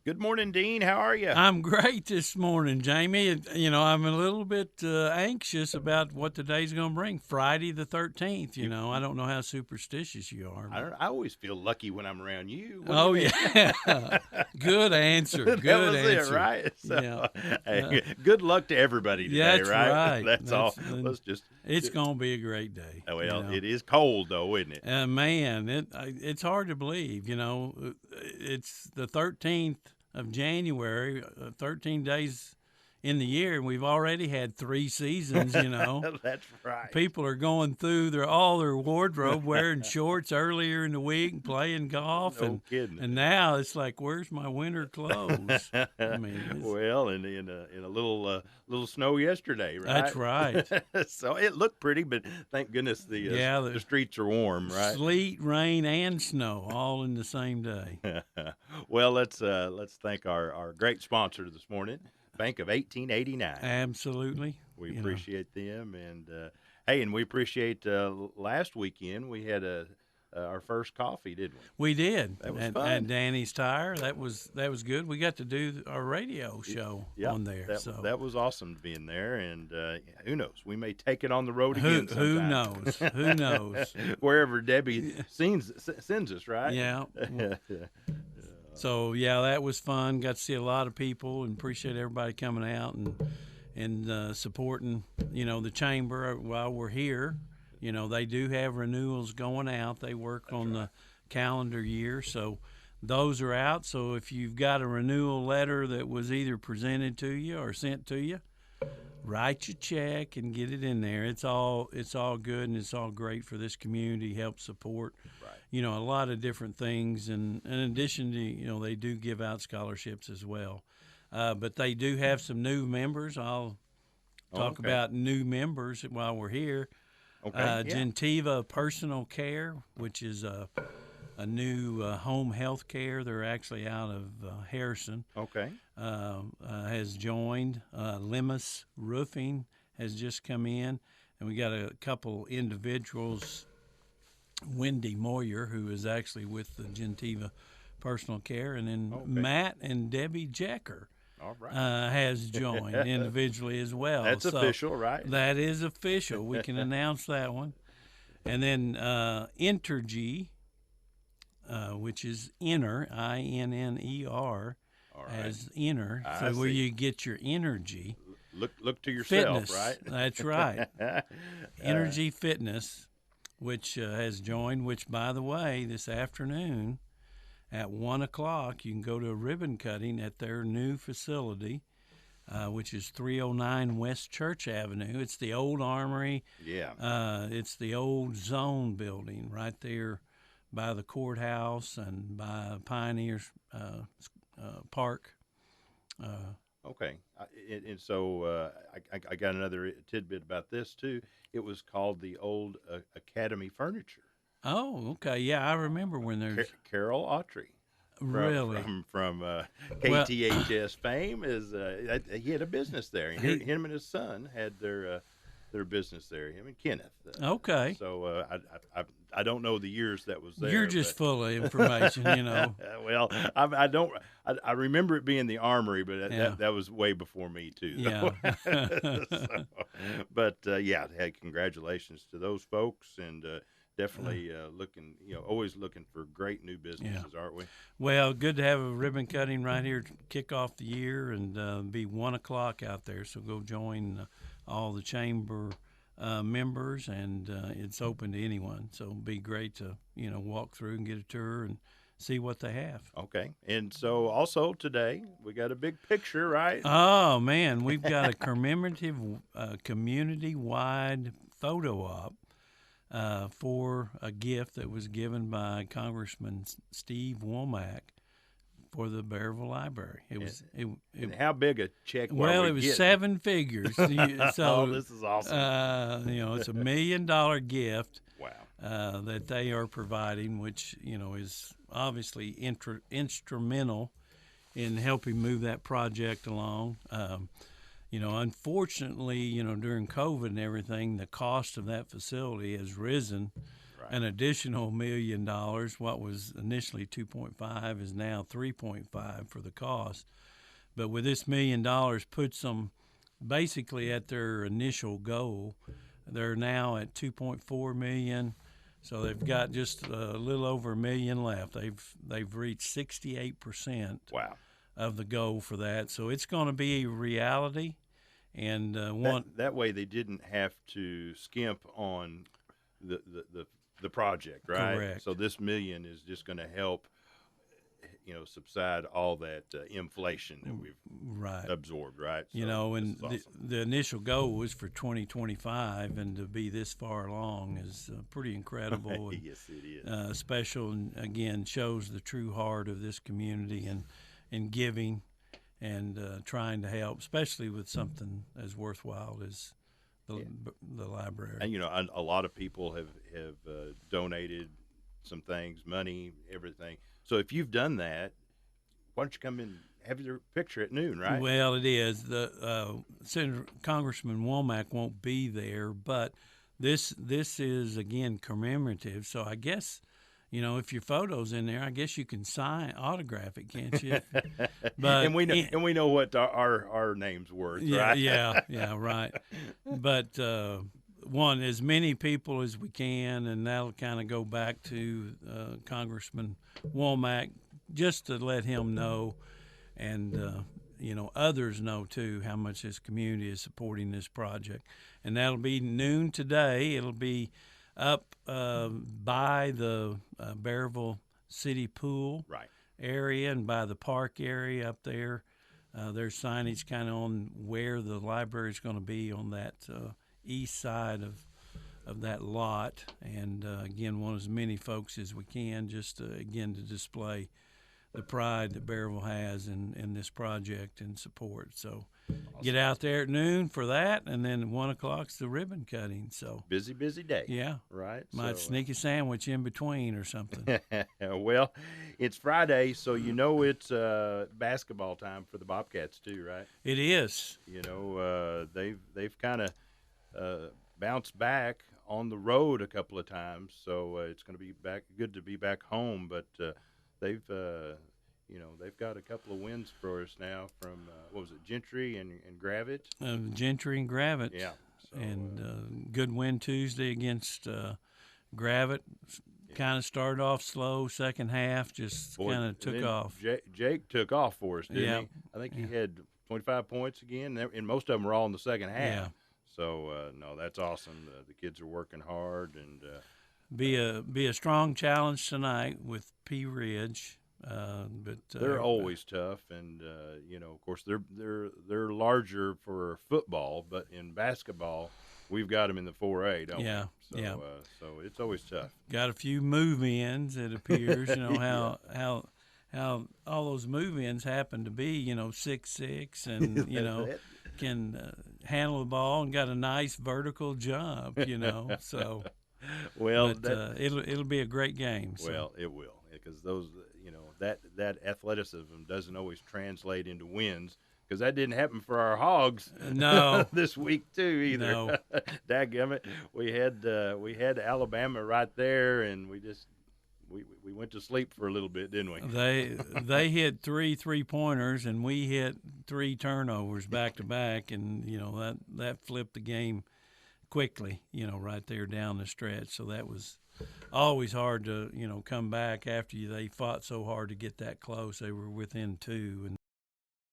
Good morning, Dean. How are you? I'm great this morning, Jamie. I'm a little bit anxious about what today's going to bring. Friday the 13th. I don't know how superstitious you are. I always feel lucky when I'm around you. What Oh do you mean? yeah, good answer. That Good was answer. it, right? So, Yeah, hey, good luck to everybody today, that's right? right. That's all. Let's just. It's going to be a great day. Well, it is cold though, isn't it? Man, it's hard to believe. It's the 13th of January, 13 days in the year, and we've already had 3 seasons. That's right. People are going through all their wardrobe, wearing shorts earlier in the week and playing golf, No kidding. and now it's like, where's my winter clothes? I mean, well, in a little snow yesterday, right? That's right. So it looked pretty, but thank goodness the streets are warm, right? Sleet, rain, and snow all in the same day. Well, let's thank our great sponsor this morning, Bank of 1889. Absolutely. We appreciate them, and hey, and we appreciate last weekend we had our first coffee, didn't we? We did. That was fun. At Danny's Tire. That was good. We got to do our radio show on there. That was awesome being there, and who knows? We may take it on the road again sometime. Who knows? Who knows? Wherever Debbie sends us, right? Yeah. So, that was fun. Got to see a lot of people and appreciate everybody coming out and supporting, the chamber while we're here. They do have renewals going out. They work on the calendar year, so those are out. So if you've got a renewal letter that was either presented to you or sent to you, write your check and get it in there. It's all good, and it's all great for this community. Help support, a lot of different things. And in addition to, they do give out scholarships as well. But they do have some new members. I'll talk about new members while we're here. Gentiva Personal Care, which is a new home health care. They're actually out of Harrison. Has joined. Lemus Roofing has just come in, and we got a couple individuals. Wendy Moyer, who is actually with the Gentiva Personal Care, and then Matt and Debbie Jecker. All right. Has joined individually as well. That's official, right? That is official. We can announce that one. And then Intergy, which is Inner, INNER, as Inner, so where you get your energy. Look to yourself, fitness, right? That's right. Energy Fitness, which has joined, which, by the way, this afternoon, at 1 o'clock, you can go to a ribbon cutting at their new facility, which is 309 West Church Avenue. It's the old Armory. Yeah. It's the old zone building right there by the courthouse and by Pioneers Park. Okay. And so I got another tidbit about this, too. It was called the old Academy Furniture. Oh, okay. Yeah, I remember when there's Carroll Autry. Really? From KTHS fame he had a business there. Him and his son had their business there. Him and Kenneth. Okay. So I don't know the years that was there. You're just full of information, Well, I remember it being the Armory, but that was way before me too. Yeah. Hey, congratulations to those folks, and definitely always looking for great new businesses, aren't we? Well, good to have a ribbon cutting right here to kick off the year, and be 1 o'clock out there. So go join all the chamber members, and it's open to anyone. So it'd be great to walk through and get a tour and see what they have. Okay, and so also today we got a big picture, right? Oh man, we've got a commemorative community-wide photo op. For a gift that was given by Congressman Steve Womack for the Berryville Library. And how big a check? Well, it was getting? 7 figures. So this is awesome. It's $1 million gift. Wow. That they are providing, which is obviously instrumental in helping move that project along. Unfortunately, during COVID and everything, the cost of that facility has risen an additional $1 million. What was initially 2.5 is now 3.5 for the cost. But with this $1 million puts them basically at their initial goal. They're now at 2.4 million. So they've got just a little over $1 million left. They've reached 68% of the goal for that. So it's going to be a reality. And that way they didn't have to skimp on the project, right? Correct. So this $1 million is just going to help, subside all that inflation that we've absorbed, right? So and awesome. the initial goal was for 2025, and to be this far along is pretty incredible. Yes, it is. Special, and again, shows the true heart of this community and giving and trying to help, especially with something as worthwhile as the library. And a lot of people have donated some things, money, everything. So if you've done that, why don't you come in and have your picture at noon, right? Well, it is. Senator Congressman Womack won't be there, but this is again commemorative. So I guess, if your photo's in there, I guess you can autograph it, can't you? But and we know what our name's worth, right? Yeah, right. But as many people as we can, and that'll kind of go back to Congressman Womack, just to let him know, and others know too how much this community is supporting this project. And that'll be noon today. It'll be up by the Berryville City Pool area and by the park area up there. There's signage kind of on where the library is going to be on that east side of that lot, and again, want as many folks as we can, just to display the pride that Berryville has in this project and support. So awesome. Get out there at noon for that, and then at 1 o'clock's the ribbon cutting. So busy day. Yeah, right. Might sneak a sandwich in between or something. Well, it's Friday, so it's basketball time for the Bobcats too, right? It is. They've kind of bounced back on the road a couple of times, so it's going to be good to be back home. But they've got a couple of wins for us now from Gentry and Gravett. Gentry and Gravett. Yeah, and good win Tuesday against Gravett. Kind of started off slow, second half just kind of took off. Jake took off for us, didn't he? I think he had 25 points again, and most of them were all in the second half. Yeah. So no, that's awesome. The kids are working hard, and be a strong challenge tonight with Pea Ridge. But they're always tough, and of course they're larger for football, but in basketball we've got them in the 4A, don't we? So, so it's always tough. Got a few move-ins, it appears. How all those move-ins happen to be 6'6", and can handle the ball and got a nice vertical jump. So. Well, it'll be a great game. So. Well, it will, because those that athleticism doesn't always translate into wins, because that didn't happen for our Hogs. No, this week too either. No. Dadgummit, we had Alabama right there, and we went to sleep for a little bit, didn't we? They hit 3 3-pointers, and we hit 3 turnovers back to back, and that flipped the game quickly, right there down the stretch. So that was always hard to come back after they fought so hard to get that close. They were within 2, and